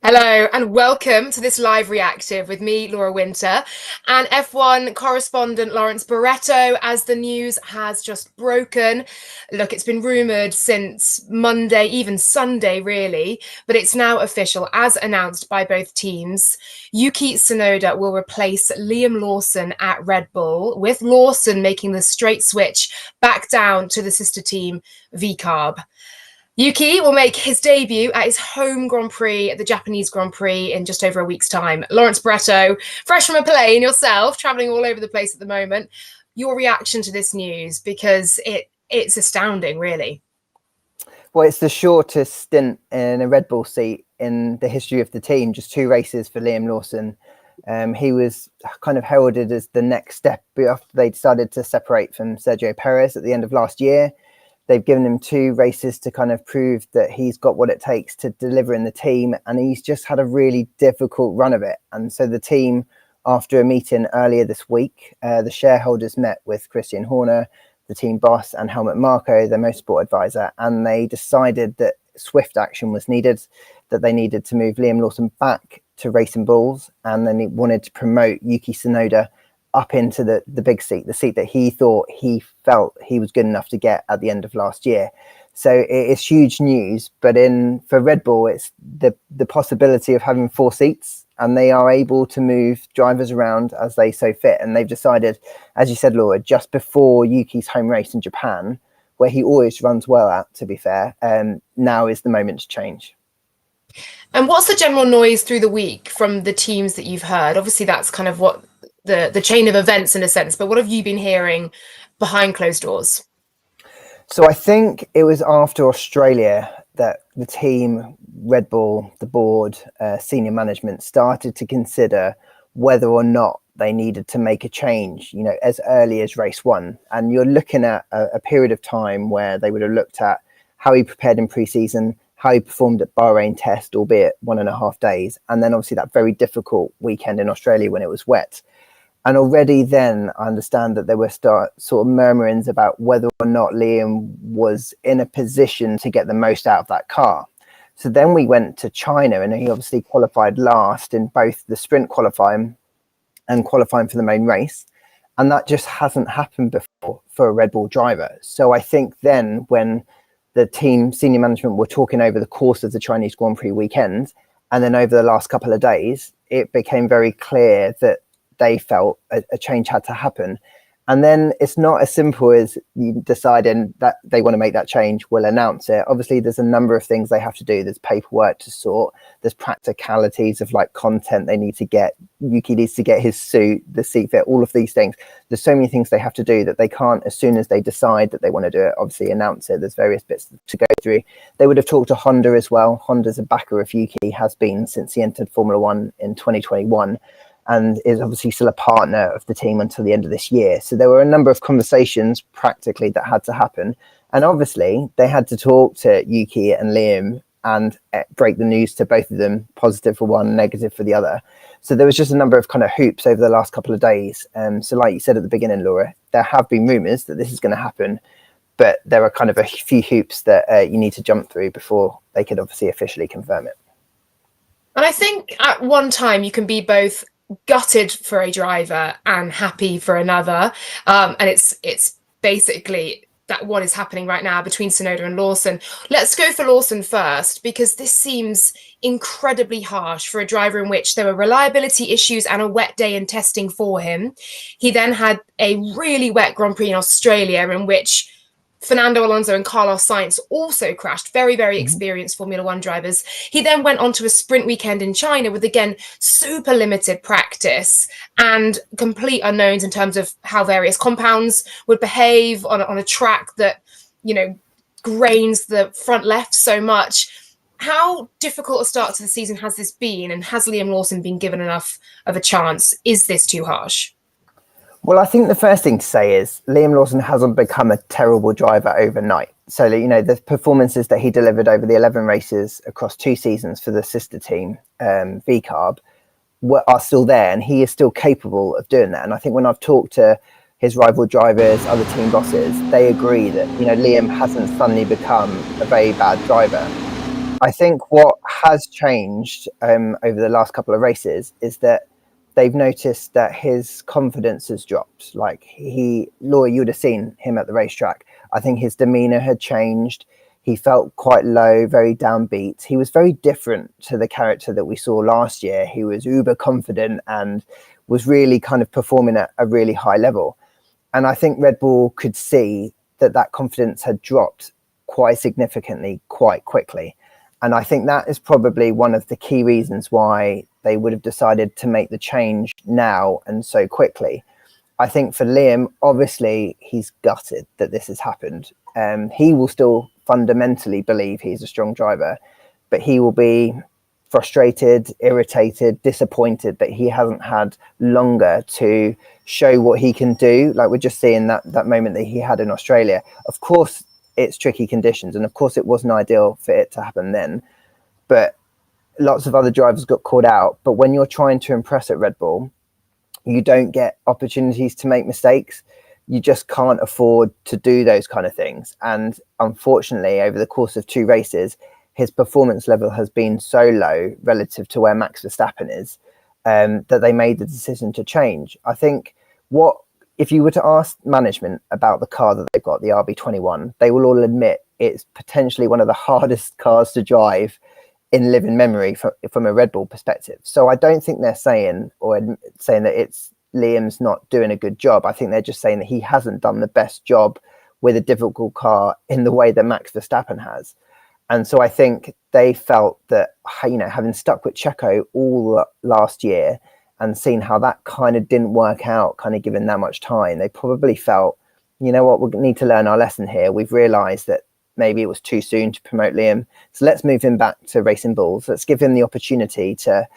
Hello and welcome to this live reactive with me, Laura Winter, and F1 correspondent Lawrence Barretto as the news has just broken. Look, it's been rumoured since Monday, even Sunday really, but it's now official as announced by both teams. Yuki Tsunoda will replace Liam Lawson at Red Bull, with Lawson making the straight switch back down to the sister team VCARB. Yuki will make his debut at his home Grand Prix at the Japanese Grand Prix in just over a week's time. Lawrence Barretto, fresh from a plane yourself, travelling all over the place at the moment. Your reaction to this news, because it's astounding, really. Well, it's the shortest stint in a Red Bull seat in the history of the team, just 2 races for Liam Lawson. He was kind of heralded as the next step after they decided to separate from Sergio Perez at the end of last year. They've given him 2 races to kind of prove that he's got what it takes to deliver in the team. And he's just had a really difficult run of it. And so the team, after a meeting earlier this week, the shareholders met with Christian Horner, the team boss, and Helmut Marko, their motorsport advisor. And they decided that swift action was needed, that they needed to move Liam Lawson back to Racing Bulls. And then he wanted to promote Yuki Tsunoda up into the big seat, the seat that he felt he was good enough to get at the end of last year. So it's huge news, but for Red Bull, it's the possibility of having 4 seats, and they are able to move drivers around as they so fit. And they've decided, as you said, Laura, just before Yuki's home race in Japan, where he always runs well at, to be fair, now is the moment to change. And what's the general noise through the week from the teams that you've heard? Obviously, that's kind of what the chain of events in a sense, but what have you been hearing behind closed doors? So I think it was after Australia that the team, Red Bull, the board, senior management started to consider whether or not they needed to make a change, as early as race 1. And you're looking at a period of time where they would have looked at how he prepared in pre-season, how he performed at Bahrain test, albeit 1.5 days. And then obviously that very difficult weekend in Australia when it was wet. And already then I understand that there were sort of murmurings about whether or not Liam was in a position to get the most out of that car. So then we went to China, and he obviously qualified last in both the sprint qualifying and qualifying for the main race. And that just hasn't happened before for a Red Bull driver. So I think then when the team senior management were talking over the course of the Chinese Grand Prix weekend, and then over the last couple of days, it became very clear that they felt a change had to happen. And then it's not as simple as you deciding that they want to make that change, we'll announce it. Obviously, there's a number of things they have to do. There's paperwork to sort. There's practicalities of content they need to get. Yuki needs to get his suit, the seat fit, all of these things. There's so many things they have to do that they can't, as soon as they decide that they want to do it, obviously announce it. There's various bits to go through. They would have talked to Honda as well. Honda's a backer of Yuki, has been since he entered Formula One in 2021. And is obviously still a partner of the team until the end of this year. So there were a number of conversations practically that had to happen. And obviously they had to talk to Yuki and Liam and break the news to both of them, positive for one, negative for the other. So there was just a number of kind of hoops over the last couple of days. So like you said at the beginning, Laura, there have been rumours that this is going to happen, but there are kind of a few hoops that you need to jump through before they could obviously officially confirm it. And I think at one time you can be both gutted for a driver and happy for another, and it's basically that what is happening right now between Tsunoda and Lawson. Let's go for Lawson first, because this seems incredibly harsh for a driver in which there were reliability issues and a wet day in testing for him. He then had a really wet Grand Prix in Australia in which Fernando Alonso and Carlos Sainz also crashed, very, very experienced Formula One drivers. He then went on to a sprint weekend in China with, again, super limited practice and complete unknowns in terms of how various compounds would behave on a track that, grains the front left so much. How difficult a start to the season has this been, and has Liam Lawson been given enough of a chance? Is this too harsh? Well, I think the first thing to say is Liam Lawson hasn't become a terrible driver overnight. So, the performances that he delivered over the 11 races across 2 seasons for the sister team, VCARB, are still there, and he is still capable of doing that. And I think when I've talked to his rival drivers, other team bosses, they agree that, Liam hasn't suddenly become a very bad driver. I think what has changed over the last couple of races is that they've noticed that his confidence has dropped. Like Laura, you would have seen him at the racetrack. I think his demeanor had changed. He felt quite low, very downbeat. He was very different to the character that we saw last year. He was uber confident and was really kind of performing at a really high level. And I think Red Bull could see that that confidence had dropped quite significantly, quite quickly. And I think that is probably one of the key reasons why they would have decided to make the change now and so quickly. I think for Liam, obviously, he's gutted that this has happened. He will still fundamentally believe he's a strong driver, but he will be frustrated, irritated, disappointed that he hasn't had longer to show what he can do. Like we're just seeing that moment that he had in Australia. Of course, it's tricky conditions, and of course it wasn't ideal for it to happen then, but lots of other drivers got caught out. But when you're trying to impress at Red Bull, you don't get opportunities to make mistakes. You just can't afford to do those kind of things. And unfortunately, over the course of 2 races, his performance level has been so low relative to where Max Verstappen is, that they made the decision to change. I think if you were to ask management about the car that they've got, the RB21, they will all admit it's potentially one of the hardest cars to drive in living memory from a Red Bull perspective. So I don't think they're saying that it's Liam's not doing a good job. I think they're just saying that he hasn't done the best job with a difficult car in the way that Max Verstappen has. And so I think they felt that, having stuck with Checo all last year and seen how that kind of didn't work out, kind of given that much time, they probably felt, you know what, we need to learn our lesson here. We've realised that maybe it was too soon to promote Liam. So let's move him back to Racing Bulls. Let's give him the opportunity to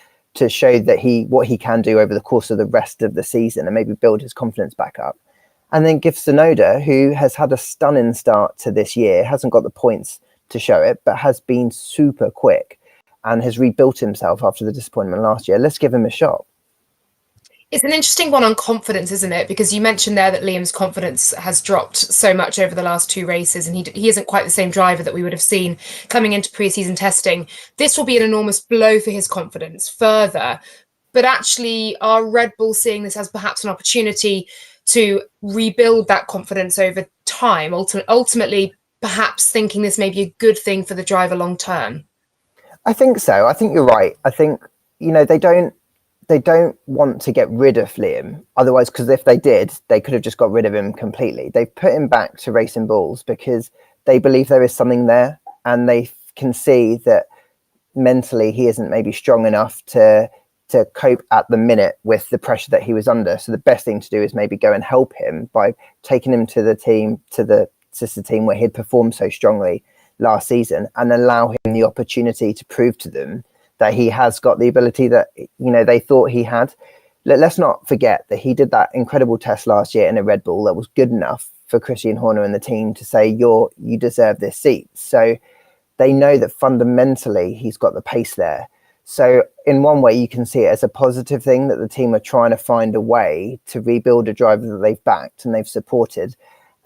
show that what he can do over the course of the rest of the season and maybe build his confidence back up. And then give Tsunoda, who has had a stunning start to this year, hasn't got the points to show it, but has been super quick and has rebuilt himself after the disappointment last year. Let's give him a shot. It's an interesting one on confidence, isn't it? Because you mentioned there that Liam's confidence has dropped so much over the last 2 races, and he isn't quite the same driver that we would have seen coming into pre-season testing. This will be an enormous blow for his confidence further. But actually, are Red Bull seeing this as perhaps an opportunity to rebuild that confidence over time, ultimately perhaps thinking this may be a good thing for the driver long term? I think so. I think you're right. I think, they don't want to get rid of Liam. Otherwise, because if they did, they could have just got rid of him completely. They've put him back to Racing Bulls because they believe there is something there, and they can see that mentally he isn't maybe strong enough to cope at the minute with the pressure that he was under. So the best thing to do is maybe go and help him by taking him to the sister team where he'd performed so strongly last season, and allow him the opportunity to prove to them that he has got the ability that they thought he had. Let's not forget that he did that incredible test last year in a Red Bull that was good enough for Christian Horner and the team to say you deserve this seat. So they know that fundamentally he's got the pace there. So in one way, you can see it as a positive thing that the team are trying to find a way to rebuild a driver that they've backed and they've supported.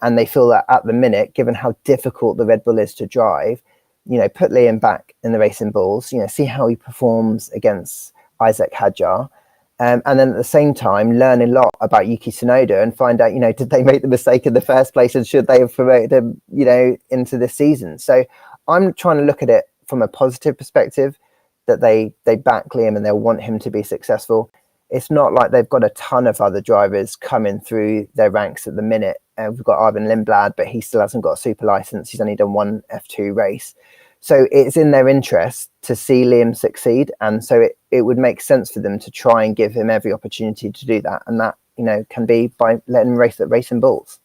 And they feel that at the minute, given how difficult the Red Bull is to drive, put Liam back in the Racing Bulls, see how he performs against Isaac Hadjar. And then at the same time, learn a lot about Yuki Tsunoda and find out, did they make the mistake in the first place and should they have promoted him, into this season? So I'm trying to look at it from a positive perspective, that they back Liam and they'll want him to be successful. It's not like they've got a ton of other drivers coming through their ranks at the minute. We've got Arvin Lindblad, but he still hasn't got a super license. He's only done 1 F2 race. So it's in their interest to see Liam succeed. And so it would make sense for them to try and give him every opportunity to do that. And that, can be by letting him race at Racing Bulls.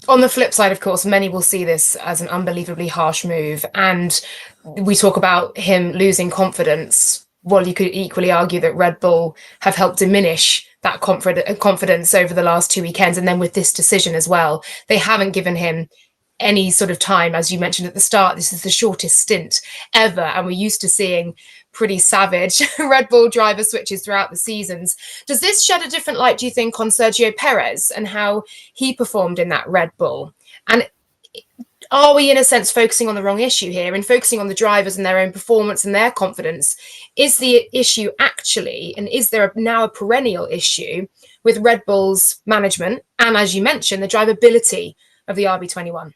On the flip side, of course, many will see this as an unbelievably harsh move. And we talk about him losing confidence. Well, you could equally argue that Red Bull have helped diminish that confidence over the last 2 weekends. And then with this decision as well, they haven't given him any sort of time. As you mentioned at the start, this is the shortest stint ever. And we're used to seeing pretty savage Red Bull driver switches throughout the seasons. Does this shed a different light, do you think, on Sergio Perez and how he performed in that Red Bull? And are we in a sense focusing on the wrong issue here and focusing on the drivers and their own performance and their confidence? Is the issue actually, and is there now a perennial issue with Red Bull's management and, as you mentioned, the drivability of the RB21?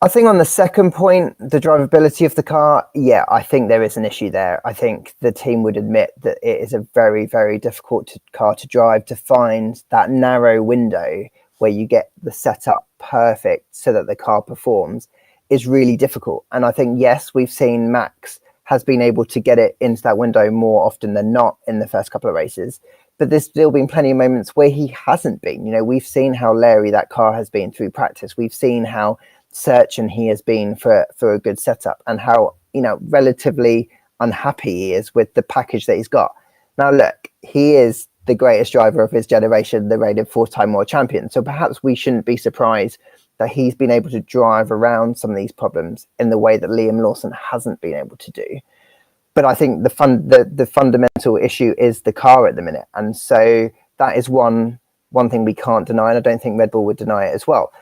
I think on the second point, the drivability of the car, yeah, I think there is an issue there. I think the team would admit that it is a very, very difficult car to drive, to find that narrow window where you get the setup perfect so that the car performs is really difficult. And I think, yes, we've seen Max has been able to get it into that window more often than not in the first couple of races. But there's still been plenty of moments where he hasn't been. You know, we've seen how leery that car has been through practice. We've seen how searching he has been for a good setup, and how, you know, relatively unhappy he is with the package that he's got. Now, look, he is the greatest driver of his generation, the reigning four-time world champion. So perhaps we shouldn't be surprised that he's been able to drive around some of these problems in the way that Liam Lawson hasn't been able to do. But I think the fundamental issue is the car at the minute. And so that is one thing we can't deny, and I don't think Red Bull would deny it as well.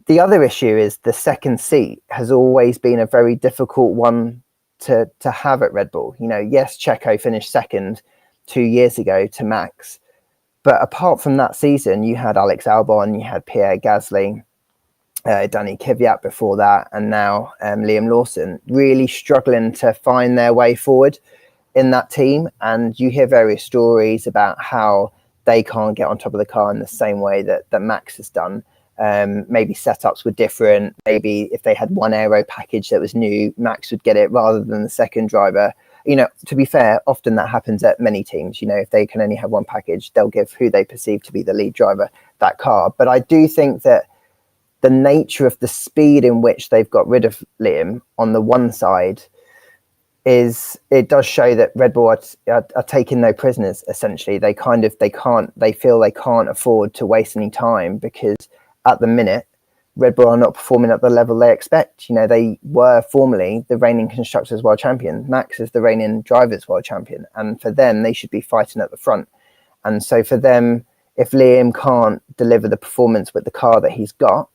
The other issue is the second seat has always been a very difficult one to have at Red Bull. You know, yes, Checo finished second 2 years ago to Max, but apart from that season, you had Alex Albon, you had Pierre Gasly, Danny Kvyat before that, and now Liam Lawson really struggling to find their way forward in that team. And you hear various stories about how they can't get on top of the car in the same way that Max has done. Maybe setups were different. Maybe if they had one aero package that was new, Max would get it rather than the second driver. You know, to be fair, often that happens at many teams. You know, if they can only have one package, they'll give who they perceive to be the lead driver that car. But I do think that the nature of the speed in which they've got rid of Liam on the one side it does show that Red Bull are taking no prisoners. Essentially, they feel they can't afford to waste any time, because at the minute, Red Bull are not performing at the level they expect. You know, they were formerly the reigning Constructors World Champion. Max is the reigning Drivers World Champion. And for them, they should be fighting at the front. And so for them, if Liam can't deliver the performance with the car that he's got,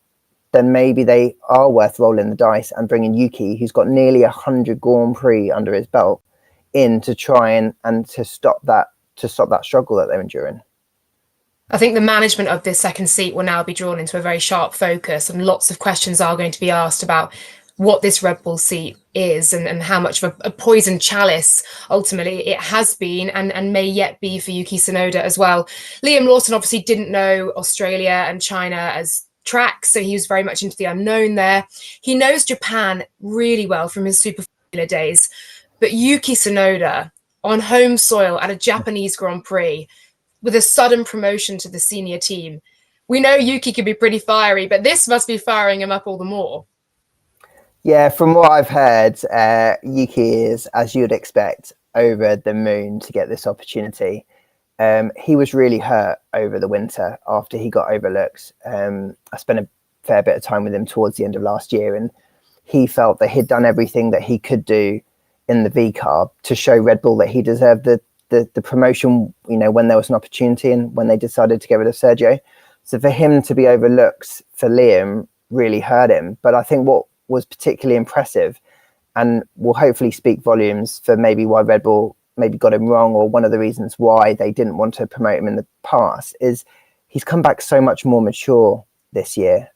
then maybe they are worth rolling the dice and bringing Yuki, who's got nearly 100 Grand Prix under his belt, in to try and to stop that struggle that they're enduring. I think the management of this second seat will now be drawn into a very sharp focus, and lots of questions are going to be asked about what this Red Bull seat is and how much of a poison chalice ultimately it has been and may yet be for Yuki Tsunoda as well. Liam Lawson obviously didn't know Australia and China as tracks, so he was very much into the unknown there. He knows Japan really well from his Super Formula days, but Yuki Tsunoda on home soil at a Japanese Grand Prix, with a sudden promotion to the senior team. We know Yuki can be pretty fiery, but this must be firing him up all the more. Yeah, from what I've heard, Yuki is, as you would expect, over the moon to get this opportunity. He was really hurt over the winter after he got overlooked. I spent a fair bit of time with him towards the end of last year, and he felt that he'd done everything that he could do in the V car to show Red Bull that he deserved the promotion, you know, when there was an opportunity and when they decided to get rid of Sergio. So for him to be overlooked for Liam really hurt him. But I think what was particularly impressive, and will hopefully speak volumes for maybe why Red Bull maybe got him wrong, or one of the reasons why they didn't want to promote him in the past, is he's come back so much more mature this year.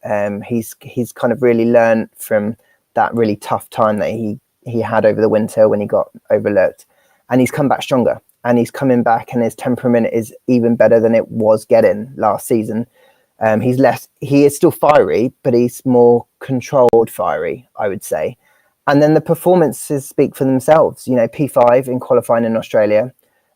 He's kind of really learned from that really tough time that he had over the winter when he got overlooked, and he's come back stronger. And he's coming back, and his temperament is even better than it was getting last season. He is still fiery, but he's more controlled fiery, I would say. And then the performances speak for themselves. You know, P5 in qualifying in Australia,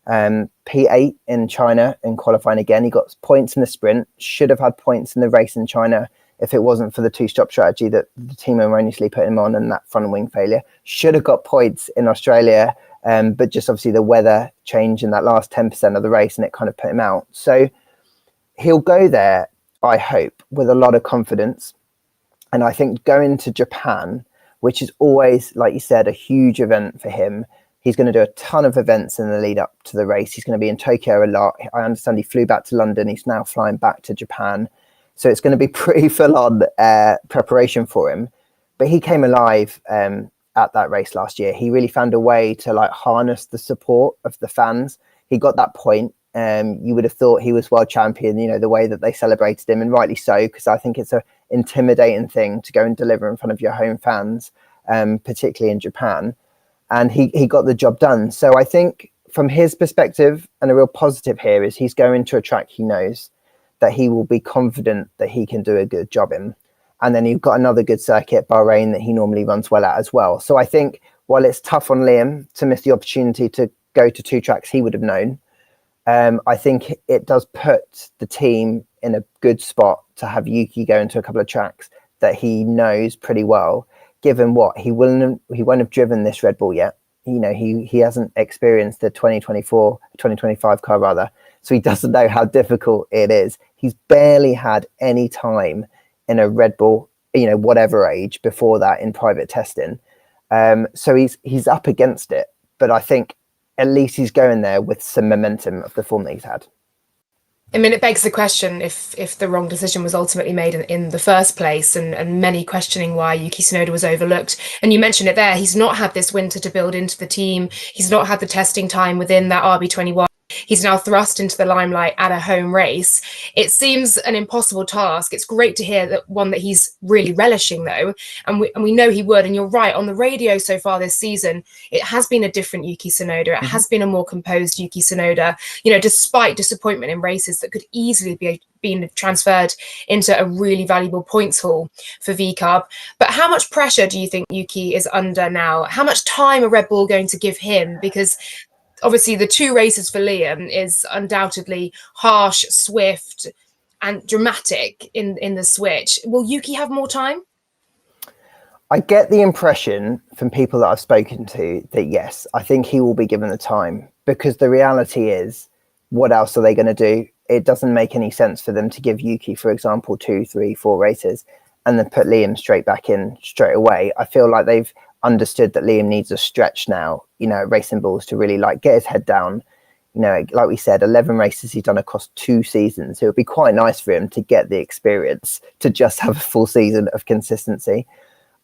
P8 in China in qualifying again. He got points in the sprint, should have had points in the race in China if it wasn't for the two-stop strategy that the team erroneously put him on and that front wing failure. Should have got points in Australia, but just obviously the weather changed in that last 10% of the race and it kind of put him out. So he'll go there, I hope, with a lot of confidence. And I think going to Japan, which is always, like you said, a huge event for him. He's going to do a ton of events in the lead up to the race. He's going to be in Tokyo a lot. I understand he flew back to London. He's now flying back to Japan. So it's going to be pretty full on preparation for him. But he came alive at that race last year. He really found a way to like harness the support of the fans. He got that point. You would have thought he was world champion, you know, the way that they celebrated him, and rightly so, because I think it's an intimidating thing to go and deliver in front of your home fans, particularly in Japan. And he got the job done. So I think from his perspective, and a real positive here is he's going to a track he knows that he will be confident that he can do a good job in. And then you've got another good circuit, Bahrain, that he normally runs well at as well. So I think while it's tough on Liam to miss the opportunity to go to two tracks he would have known, I think it does put the team in a good spot to have Yuki go into a couple of tracks that he knows pretty well, given what he won't have driven this Red Bull yet. You know, he hasn't experienced the 2025 car rather. So he doesn't know how difficult it is. He's barely had any time in a Red Bull, you know, whatever age before that in private testing. So he's up against it. But I think at least he's going there with some momentum of the form that he's had. I mean, it begs the question if the wrong decision was ultimately made in the first place, and many questioning why Yuki Tsunoda was overlooked. And you mentioned it there, he's not had this winter to build into the team. He's not had the testing time within that RB21. He's now thrust into the limelight at a home race. It seems an impossible task. It's great to hear that he's really relishing, though, and we know he would. And you're right, on the radio so far this season, it has been a different Yuki Tsunoda. It has been a more composed Yuki Tsunoda, you know, despite disappointment in races that could easily be being transferred into a really valuable points haul for VCARB. But how much pressure do you think Yuki is under now? How much time are Red Bull going to give him? Because obviously the two races for Liam is undoubtedly harsh, swift, and dramatic in the switch. Will Yuki have more time? I get the impression from people that I've spoken to that yes, I think he will be given the time, because the reality is, what else are they going to do? It doesn't make any sense for them to give Yuki, for example, 2, 3, 4 races and then put Liam straight back in straight away. I feel like they've understood that Liam needs a stretch now, you know, racing bulls, to really like get his head down. You know, like we said, 11 races he's done across 2 seasons. So it would be quite nice for him to get the experience to just have a full season of consistency.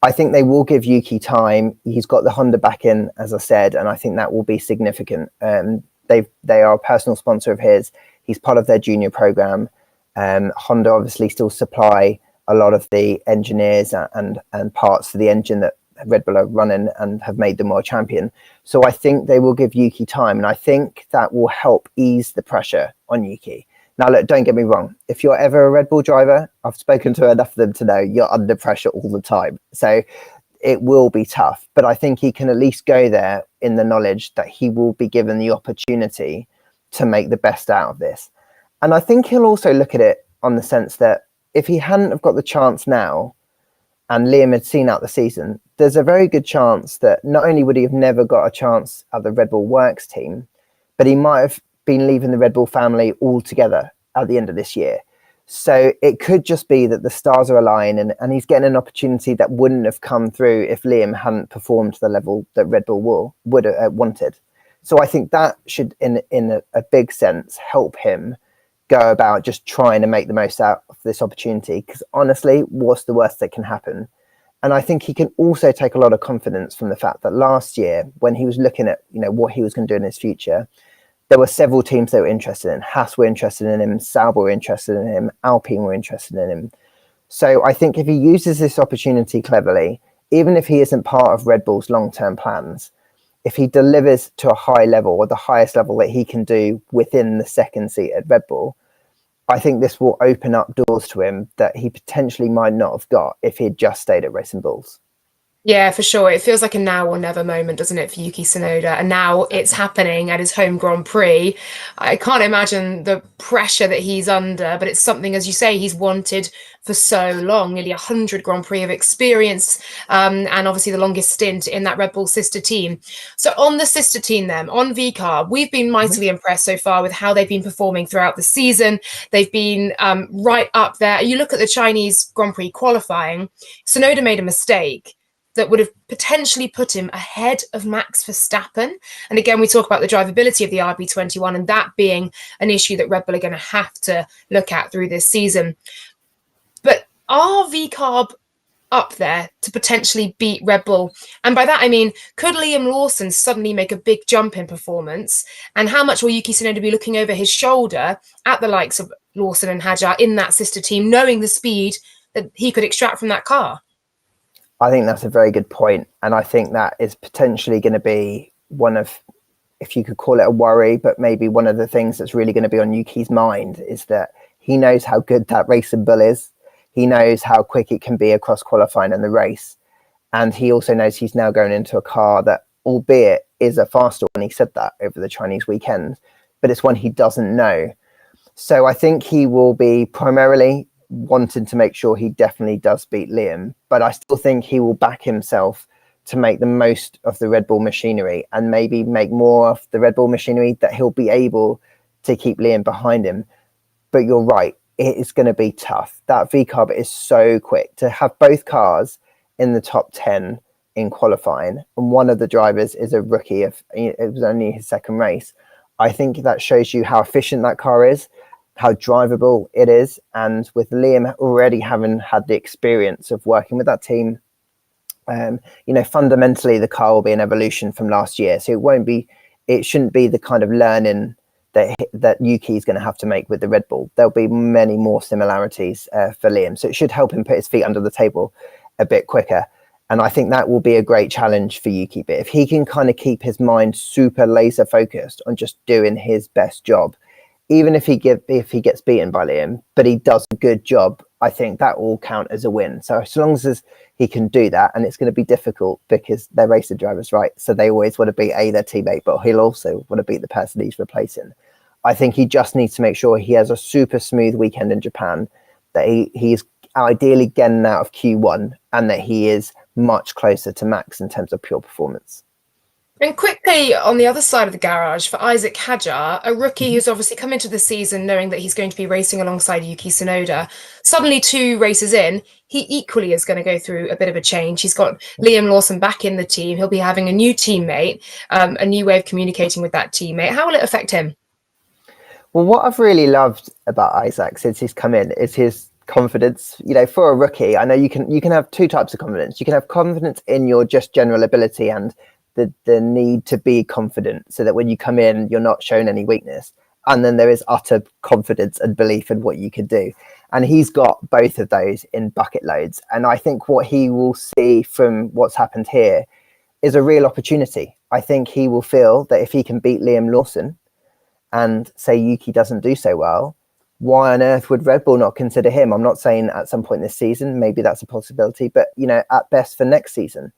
I think they will give Yuki time. He's got the Honda back in, as I said, and I think that will be significant. They are a personal sponsor of his. He's part of their junior program. Honda obviously still supply a lot of the engineers and parts for the engine that Red Bull are running and have made them world champion. So I think they will give Yuki time, and I think that will help ease the pressure on Yuki. Now, look, don't get me wrong. If you're ever a Red Bull driver, I've spoken to enough of them to know you're under pressure all the time. So it will be tough, but I think he can at least go there in the knowledge that he will be given the opportunity to make the best out of this. And I think he'll also look at it on the sense that if he hadn't have got the chance now, and Liam had seen out the season, there's a very good chance that not only would he have never got a chance at the Red Bull Works team, but he might have been leaving the Red Bull family altogether at the end of this year. So it could just be that the stars are aligning and he's getting an opportunity that wouldn't have come through if Liam hadn't performed to the level that Red Bull would have wanted. So I think that should, in a big sense, help him go about just trying to make the most out of this opportunity, because honestly, what's the worst that can happen? And I think he can also take a lot of confidence from the fact that last year, when he was looking at, you know, what he was going to do in his future, there were several teams that were interested in. Haas were interested in him, Sauber were interested in him, Alpine were interested in him. So I think if he uses this opportunity cleverly, even if he isn't part of Red Bull's long-term plans, if he delivers to a high level, or the highest level that he can do within the second seat at Red Bull, I think this will open up doors to him that he potentially might not have got if he'd just stayed at Racing Bulls. Yeah, for sure. It feels like a now or never moment, doesn't it, for Yuki Tsunoda? And now it's happening at his home Grand Prix. I can't imagine the pressure that he's under, but it's something, as you say, he's wanted for so long, nearly 100 Grand Prix of experience, and obviously the longest stint in that Red Bull sister team. So on the sister team then, on VCARB, we've been mightily impressed so far with how they've been performing throughout the season. They've been right up there. You look at the Chinese Grand Prix qualifying, Tsunoda made a mistake that would have potentially put him ahead of Max Verstappen. And again, we talk about the drivability of the RB21 and that being an issue that Red Bull are going to have to look at through this season. are VCarb up there to potentially beat Red Bull? And by that, I mean, could Liam Lawson suddenly make a big jump in performance? And how much will Yuki Tsunoda be looking over his shoulder at the likes of Lawson and Hadjar in that sister team, knowing the speed that he could extract from that car? I think that's a very good point. And I think that is potentially going to be one of, if you could call it a worry, but maybe one of the things that's really going to be on Yuki's mind is that he knows how good that racing bull is. He knows how quick it can be across qualifying and the race. And he also knows he's now going into a car that, albeit is a faster one, he said that over the Chinese weekend, but it's one he doesn't know. So I think he will be primarily wanting to make sure he definitely does beat Liam, but I still think he will back himself to make the most of the Red Bull machinery and maybe make more of the Red Bull machinery that he'll be able to keep Liam behind him. But you're right, it is going to be tough. That VCarb is so quick. To have both cars in the top 10 in qualifying, and one of the drivers is a rookie, it was only his second race. I think that shows you how efficient that car is, how drivable it is. And with Liam already having had the experience of working with that team, fundamentally the car will be an evolution from last year. So it shouldn't be the kind of learning that Yuki is going to have to make with the Red Bull. There'll be many more similarities for Liam. So it should help him put his feet under the table a bit quicker. And I think that will be a great challenge for Yuki. But if he can kind of keep his mind super laser focused on just doing his best job, even if he gets beaten by Liam, but he does a good job, I think that will count as a win. So as long as he can do that, and it's going to be difficult because they're racing drivers, right? So they always want to beat their teammate, but he'll also want to beat the person he's replacing. I think he just needs to make sure he has a super smooth weekend in Japan, that he's ideally getting out of Q1, and that he is much closer to Max in terms of pure performance. And quickly, on the other side of the garage, for Isaac Hadjar, a rookie who's obviously come into the season knowing that he's going to be racing alongside Yuki Tsunoda, suddenly 2 races in, he equally is going to go through a bit of a change. He's got Liam Lawson back in the team. He'll be having a new teammate, a new way of communicating with that teammate. How will it affect him? Well, what I've really loved about Isaac since he's come in is his confidence. For a rookie, I know you can have 2 types of confidence. You can have confidence in your just general ability and the need to be confident, so that when you come in, you're not shown any weakness. And then there is utter confidence and belief in what you can do. And he's got both of those in bucket loads. And I think what he will see from what's happened here is a real opportunity. I think he will feel that if he can beat Liam Lawson and say Yuki doesn't do so well, why on earth would Red Bull not consider him? I'm not saying at some point this season, maybe that's a possibility, but at best for next season.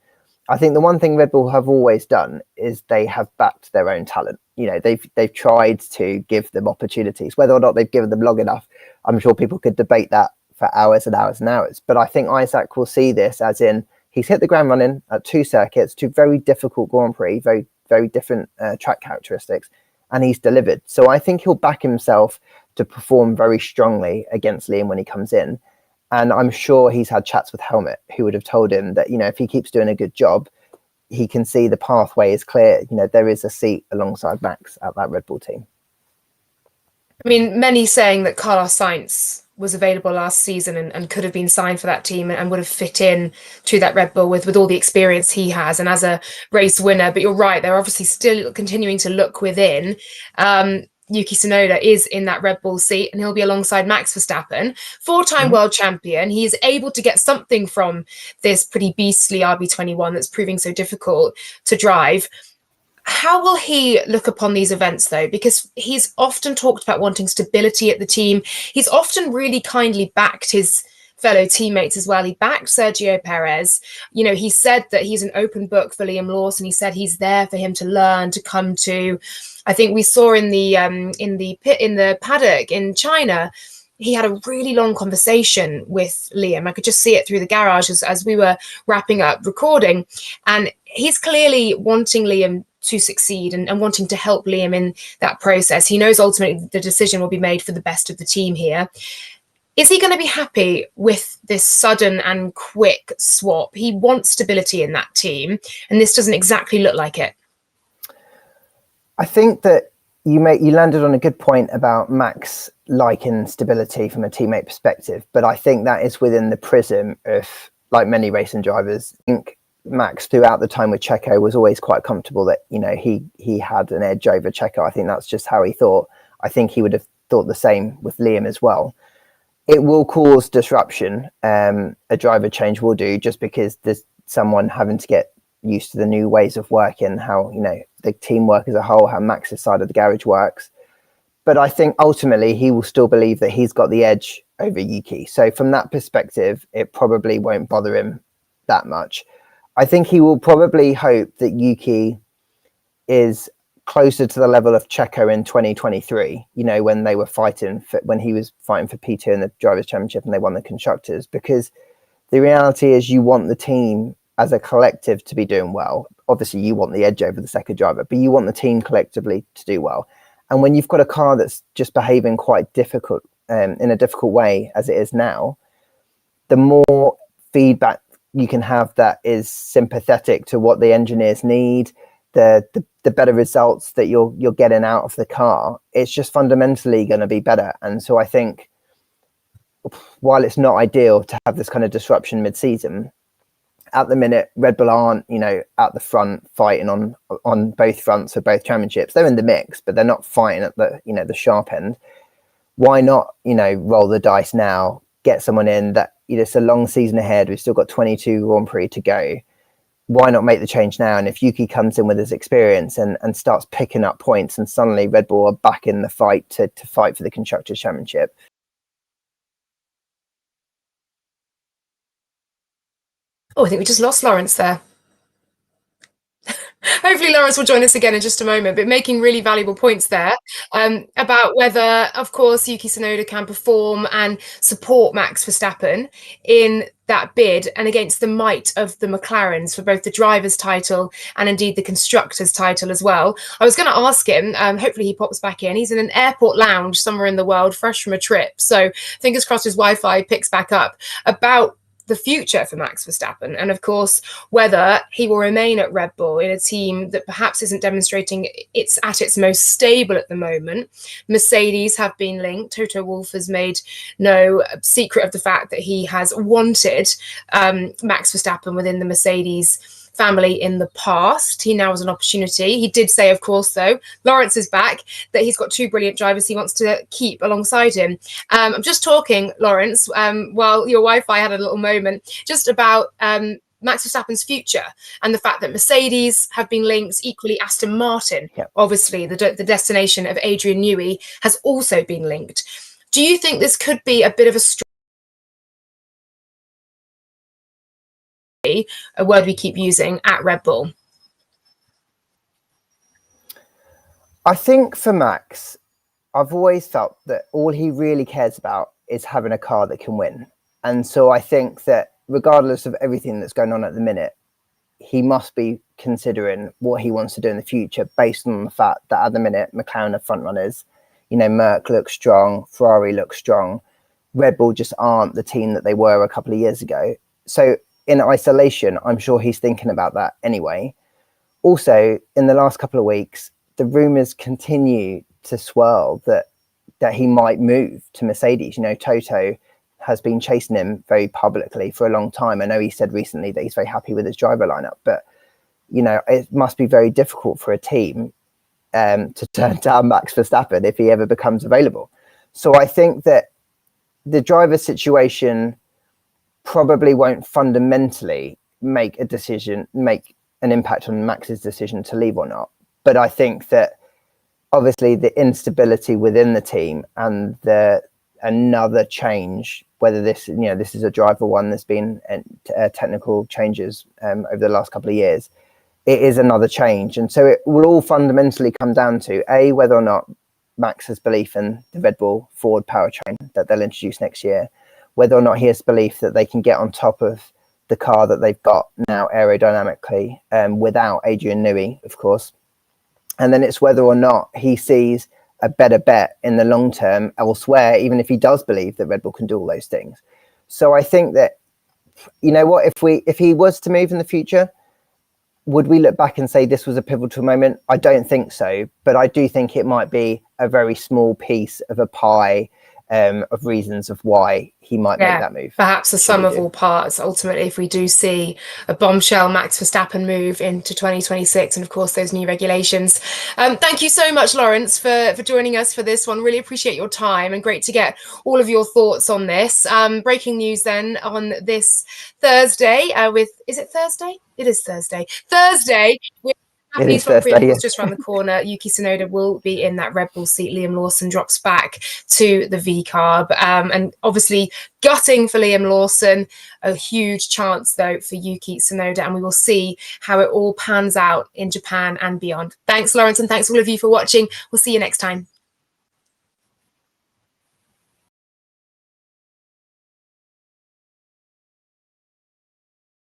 I think the one thing Red Bull have always done is they have backed their own talent. They've tried to give them opportunities. Whether or not they've given them long enough, I'm sure people could debate that for hours and hours and hours. But I think Isaac will see this as in he's hit the ground running at 2 circuits, 2 very difficult Grand Prix, very, very different track characteristics, and he's delivered. So I think he'll back himself to perform very strongly against Liam when he comes in. And I'm sure he's had chats with Helmut, who would have told him that, if he keeps doing a good job, he can see the pathway is clear. There is a seat alongside Max at that Red Bull team. I mean, many saying that Carlos Sainz was available last season and could have been signed for that team and would have fit in to that Red Bull with all the experience he has and as a race winner. But you're right, they're obviously still continuing to look within. Yuki Tsunoda is in that Red Bull seat and he'll be alongside Max Verstappen, 4-time world champion. He is able to get something from this pretty beastly RB21 that's proving so difficult to drive. How will he look upon these events, though? Because he's often talked about wanting stability at the team. He's often really kindly backed his fellow teammates as well. He backed Sergio Perez. He said that he's an open book for Liam Lawson. He said he's there for him to learn, to come to. I think we saw in the paddock in China, he had a really long conversation with Liam. I could just see it through the garage as we were wrapping up recording. And he's clearly wanting Liam to succeed and wanting to help Liam in that process. He knows ultimately the decision will be made for the best of the team here. Is he going to be happy with this sudden and quick swap? He wants stability in that team, and this doesn't exactly look like it. I think that you landed on a good point about Max liking stability from a teammate perspective, but I think that is within the prism of, like many racing drivers, I think Max throughout the time with Checo was always quite comfortable that, you know, he had an edge over Checo. I think that's just how he thought. I think he would have thought the same with Liam as well. It will cause disruption. A driver change will do, just because there's someone having to get used to the new ways of working, how, you know, the teamwork as a whole, how Max's side of the garage works. But I think ultimately he will still believe that he's got the edge over Yuki. So from that perspective, it probably won't bother him that much. I think he will probably hope that Yuki is closer to the level of Checo in 2023, you know, when they were when he was fighting for P2 in the Drivers' Championship and they won the Constructors, because the reality is you want the team as a collective to be doing well. Obviously, you want the edge over the second driver, but you want the team collectively to do well. And when you've got a car that's just behaving quite difficult, in a difficult way as it is now, the more feedback you can have that is sympathetic to what the engineers need, the better results that you're getting out of the car, it's just fundamentally going to be better. And so I think, while it's not ideal to have this kind of disruption mid-season, at the minute Red Bull aren't, you know, at the front fighting on both fronts for both championships. They're in the mix, but they're not fighting at the, you know, the sharp end. Why not, you know, roll the dice now, get someone in that, you know, it's a long season ahead. We've still got 22 Grand Prix to go. Why not make the change now? And if Yuki comes in with his experience and starts picking up points, and suddenly Red Bull are back in the fight to fight for the Constructors' Championship. Oh, I think we just lost Lawrence there. Hopefully Lawrence will join us again in just a moment, but making really valuable points there about whether, of course, Yuki Tsunoda can perform and support Max Verstappen in that bid and against the might of the McLarens for both the driver's title and indeed the constructor's title as well. I was going to ask him, hopefully he pops back in. He's in an airport lounge somewhere in the world, fresh from a trip. So fingers crossed his Wi-Fi picks back up, about the future for Max Verstappen, and of course whether he will remain at Red Bull in a team that perhaps isn't demonstrating it's at its most stable at the moment. Mercedes have been linked. Toto Wolff has made no secret of the fact that he has wanted Max Verstappen within the Mercedes family in the past. He now has an opportunity. He did say, of course, though, Lawrence is back, that he's got two brilliant drivers he wants to keep alongside him. I'm just talking, Lawrence, while your Wi-Fi had a little moment, just about Max Verstappen's future and the fact that Mercedes have been linked, equally Aston Martin, obviously the destination of Adrian Newey, has also been linked. Do you think this could be a bit of a word we keep using at Red Bull? I think for Max, I've always felt that all he really cares about is having a car that can win. And so I think that regardless of everything that's going on at the minute, he must be considering what he wants to do in the future based on the fact that at the minute McLaren are front runners. You know, Merc looks strong, Ferrari looks strong. Red Bull just aren't the team that they were a couple of years ago. So in isolation, I'm sure he's thinking about that anyway. Also, in the last couple of weeks, the rumours continue to swirl that he might move to Mercedes. You know, Toto has been chasing him very publicly for a long time. I know he said recently that he's very happy with his driver lineup, but, you know, it must be very difficult for a team to turn down Max Verstappen if he ever becomes available. So I think that the driver situation probably won't fundamentally make an impact on Max's decision to leave or not. But I think that obviously the instability within the team and another change, whether this is a driver one, there's been technical changes over the last couple of years, it is another change. And so it will all fundamentally come down to whether or not Max has belief in the Red Bull Ford powertrain that they'll introduce next year, whether or not he has belief that they can get on top of the car that they've got now aerodynamically, without Adrian Newey, of course. And then it's whether or not he sees a better bet in the long term elsewhere, even if he does believe that Red Bull can do all those things. So I think that, you know what, if he was to move in the future, would we look back and say this was a pivotal moment? I don't think so, but I do think it might be a very small piece of a pie of reasons of why he might make that move. Perhaps a sum of all parts. Ultimately, if we do see a bombshell Max Verstappen move into 2026, and of course those new regulations. Thank you so much, Lawrence, for joining us for this one. Really appreciate your time, and great to get all of your thoughts on this. Breaking news then on this Thursday is it Thursday? It is Thursday. Thursday with Japanese Grand Prix just around the corner. Yuki Tsunoda will be in that Red Bull seat. Liam Lawson drops back to the V carb, and obviously gutting for Liam Lawson. A huge chance though for Yuki Tsunoda, and we will see how it all pans out in Japan and beyond. Thanks, Lawrence, and thanks all of you for watching. We'll see you next time.